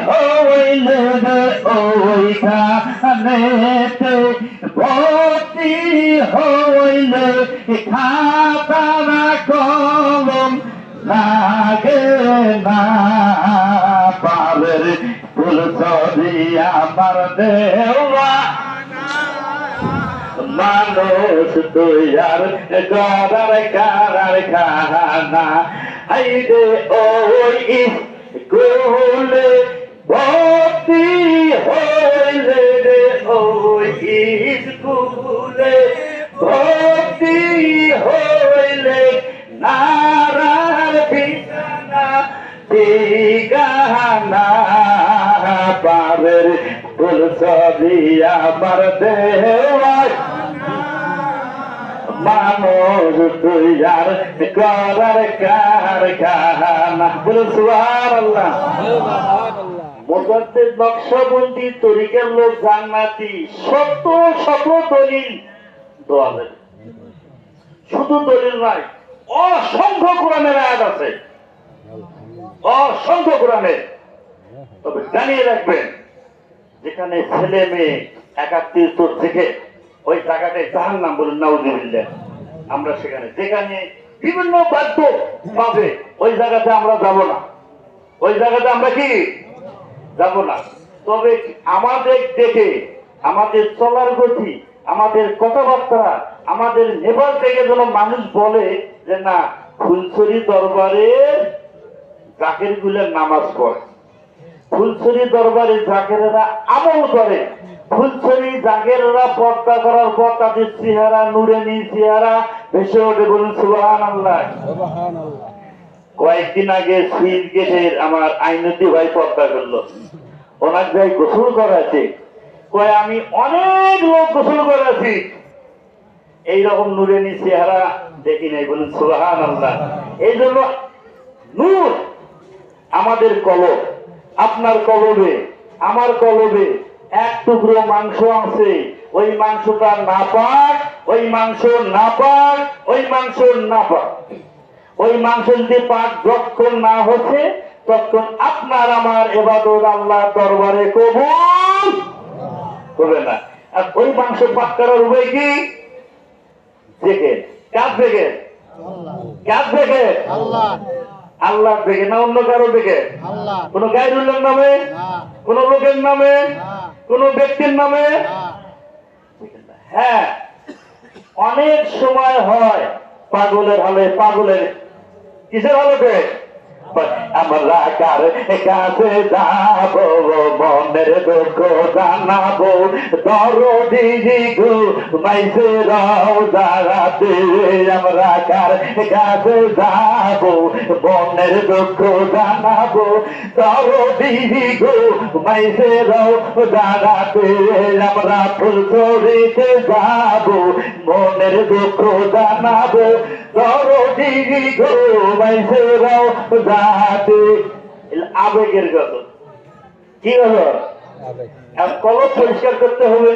হইলে ওইখানেতে ভক্তি হইলে খাতা কলম লাগে না পালের ফুল ছড়ি আমার দেওয়া মানুষ তুই আর গড়ার কারখানা হাইরে ওই স্কুলে ভর্তি হইলে রে ওই স্কুলে ভর্তি হইলে নারার বিছানা ঠিকানা পাবের ফুল ছবি আমার দেওয়া মানুষ তুই আর করার কারখানা বলে সুবহানাল্লাহ। মুজাদ্দিদ নকশবন্দি তরিকার লোক জান্নাতি শত শত দলিল দেওয়া যায়, শুধু দলিল নাই, অসংখ্য কোরআনের আয়াত আছে, অসংখ্য কোরআনের। তবে জানিয়ে রাখবেন, যেখানে ছেলে মেয়ে একাত্তর থেকে ওই জায়গাটায় জাহান্নাম বলেন নাউজুবিল্লাহ, আমরা সেখানে যেখানে বিভিন্ন বাদ্য পাবে ওই জায়গাতে আমরা যাব না, ওই জায়গাতে আমরা কি যাব না। তবে আমাদের দেখে আমাদের চলার গতি, আমাদের কথাবার্তা, আমাদের নেবার থেকে যেন মানুষ বলে যে না ফুলছড়ি দরবারের জাকের গুলের নামাজ পড়ে, ফুলছড়ি দরবারে জাকেরেরা আমল করে, ফুলছড়ি জাকেরেরা পর্দা করার পর তাদের চেহারা নুরানি চেহারা ভেসে ওঠে, বলুন সুবহানাল্লাহ। কয়েকদিন আগে সুইচ গেটের আমার আইনতি ভাই পর্দা করলো, ওনার ভাই গোসল করাছে, কয় আমি অনেক লোক গোসল করাছি এইরকম নুরানি চেহারা দেখি নাই, বলুন সুবহানাল্লাহ। এই জন্য নূর আমাদের কলব, আপনার কলবে আমার কলবে এক টুকরো মাংস আছে, ওই মাংসটা নাপাক, ওই মাংস নাপাক, ওই মাংস নাপাক, ওই মাংস যদি পাক যখন না হচ্ছে তখন আপনার আমার ইবাদত আল্লাহ দরবারে কবুল হবে না। আর ওই মাংস পাক করার উপায় কি? দেখে কাজ দেখে, কাজ দেখে আল্লাহ, আল্লাহ দেখে না অন্য কারো দেখে, কোন গায়রুল্লাহর নামে, কোন লোকের নামে, কোন ব্যক্তির নামে। হ্যাঁ, অনেক সময় হয় পাগলের হলে, পাগলের কিসের হলে আমরা কার কাছে যাব, মনের দুঃখ জানাবো, দরদি গো মাইসে রাও দাঁড়াতে, আমরা কার কাছে যাব, মনের দুঃখ জানাবো, দরদি গো মাইসে রাও দাঁড়াতে, আমরা ফুলছড়িতে যাব, মনের দুঃখ জানাবো, দরদি গো মাইসে রাও দাঁড়াতে। আবেগের গত কি হলো, কলব পরিষ্কার করতে হবে,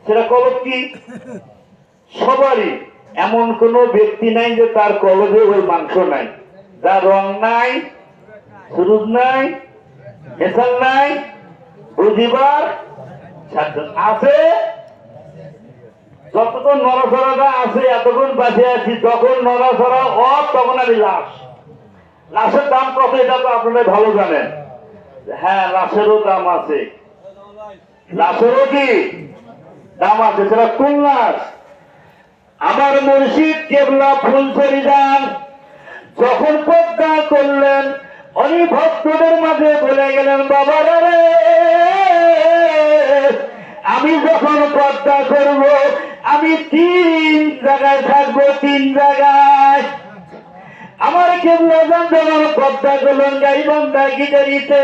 সেটা কলব কি? সবারই, এমন কোন ব্যক্তি নাই যে তার কলবে ওই মাংস নাই, যার রং নাই, সুরুজ নাই, হেসাল নাই, বুঝিবার আছে। যতক্ষণ নড়াচড়াটা আছে এতক্ষণ বাঁচে আছি, যখন নড়াচড়া তখন আমি লাশ। লাশের দাম কত এটা তো আপনারা ভালো জানেন। হ্যাঁ, লাশেরও দাম আছে, লাশেরও কি দাম আছে, সেটা কোন লাশ? আমার মুর্শিদ কেবলা ফুলছড়ি যান যখন পর্দা করলেন, উনি ভক্তদের মাঝে বলে গেলেন, বাবারা রে আমি যখন পর্দা করব আমি 3 জায়গায় থাকবো, 3 জায়গায়। আমার কেবলা যান যখন পর্দা করলেন গাইবান্ধা গিটারিতে,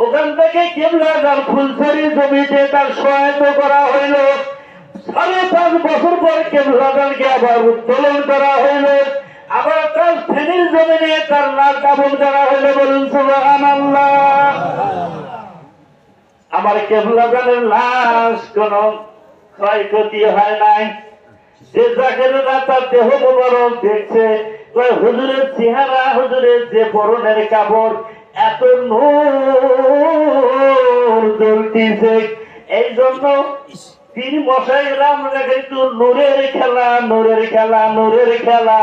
ওখান থেকে কেবলা যান ফুলছড়ি জমিতে তার সহায়তা করা হইল। 5.5 বছর পর কেবলা যানকে আবার উত্তোলন করা হইল, আবার তার ফেনীর জমিনে তার লাশ দাফন করা হইল, বলুন সুবহানাল্লাহ। আমার কেবলা জানের লাশ কোন ক্ষয়ক্ষতি হয় নাই। যে জাকেরেরা তার দেহ মোবারক দেখছে, হুজুরের চেহারা, হুজুরের যে পরনের কাপড়, এত নূর জ্বলতিছে। এই জন্য পীর মশাইরা আমরা কিন্তু নূরের খেলা, নূরের খেলা, নূরের খেলা।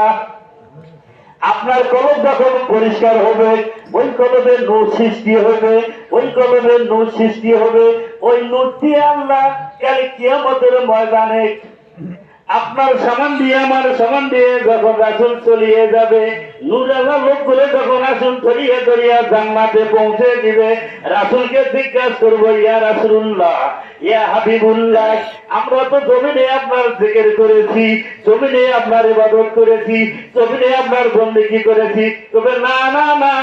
আপনার কলম যখন পরিষ্কার হবে, ওই কলমের নূর সৃষ্টি হবে, ওই কলমের নূর সৃষ্টি হবে, ওই নূর দিয়ে আল্লাহ কাল কিয়ামতের ময়দানে আপনার সামান দিয়ে আমার সামান দিয়ে যখন রাসূল চলিয়ে যাবে, নূরালা লোকগুলো যখন রাসূল ধরিয়ে ধরিয়া জান্নাতে পৌঁছে দিবে, রাসূলকে জিজ্ঞাসা করবো, ইয়া রাসূলুল্লাহ, ইয়া হাবিবুল্লাহ, আমরা তো জমিনে আপনার জিকির করেছি, জমিনে আপনার ইবাদত করেছি, জমিনে আপনার বন্দেগী করেছি, তবে না না না,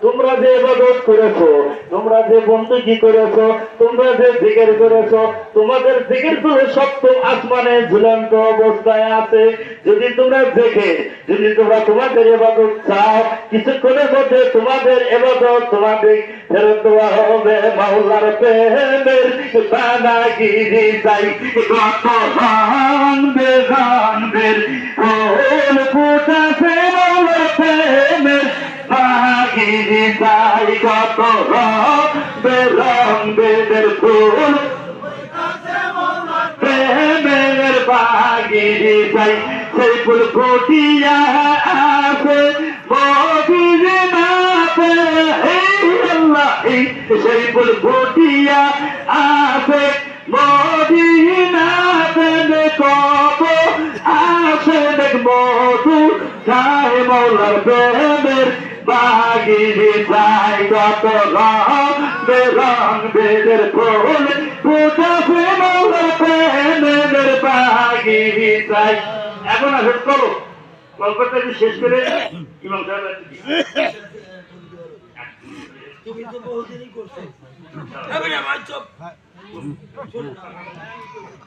তোমরা যে ইবাদত করেছো, তোমরা যে বন্দেগী করেছো, তোমরা যে জিকির করেছো, তোমাদের জিকির গুলো সপ্তম আসমানে ঝুলন্ত অবস্থায় আছে। যদি তোমরা দেখে, যদি তোমরা তোমাদের ইবাদত চাও, কিছুক্ষণের মধ্যে তোমাদের ইবাদত তোমাদের ফেরত দেওয়া হবে। মাওলার প্রেমের বানাগিরি চাই, কত গানবে গানবের ফুল ফুটাছে মাওলার প্রেমের বানাগিরি চাই, কত রঙের ফুল প্রেমের বাগিরি চাই, সেই ফুল ফুটিয়া আছে মদিনাতে, আল্লাহ সেই ফুল ফুটিয়া আছে মদিনাতে, কত আছে দেখ মধু চাই মাওলার প্রেমের বাগিরি চাই, কত রঙের ফুল ফুটাছে মাওলার প্রেমের বাগিরি চাই। এখন আসুন চলো গল্পটা শেষ করে ইমাম সাহেব তুমি তো বহুদিনই করছো।